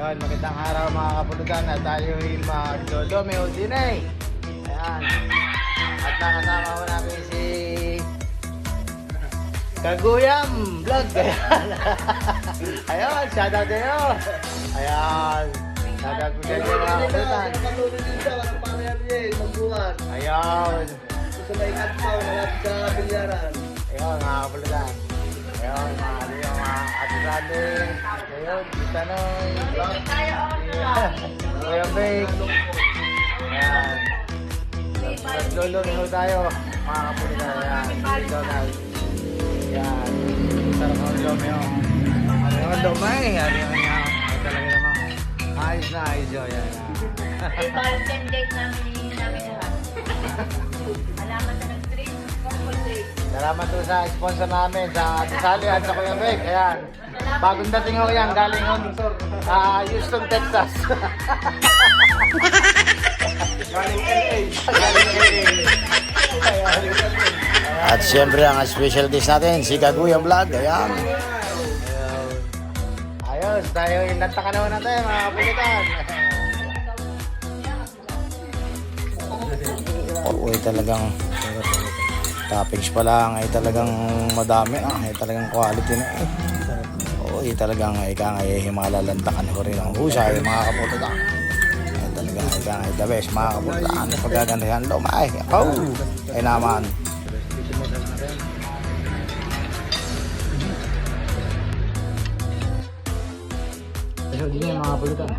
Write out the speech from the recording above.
Yun, magandang araw mga kapulutan at tayo ay mag-Lomeo din eh. Ayan. At nakasama ko namin si Kaguyam Vlog. Ayan. Ayun, shoutout sa'yo. Ayan. Shoutout ko sa'yo mga kapulutan. Ayun. Gusto may katpaw na lahat sa bilyaran. Ayun mga kapulutan. Ayun mga kapisali. Ayun, kita noy. Kuya Bake. Ayan. Naglulungo tayo mga kapulutan. Ayan. McDonald's. Ayan. Sarap ang Lomeo. Ano yung Lomay? Ano yung talaga namang ayos na ayos yun. Ayan. Ay, Valentine date namin lahat. Alaman na ng drink, couple drink. Salamat po sa sponsor namin sa Tisali at sa Kuya Bake. Ayan. Bagong dating ako yan. Galing Houston, Texas. Galing LA. At siyempre ang special dish natin, si Kaguyam Vlog. Ayan. Ayos, tayo inantakan naman natin mga kapulutan. Oo, ay talagang toppings pa lang ay talagang madami na. Ay talagang quality na eh. Oo, ay talagang malalantakan ko rin ang husay mga kapulutan. Ay talagang the best mga kapulutan. Pagkagandahan Lomay. Oh, ay naman. Ayos din yan mga kapulutan.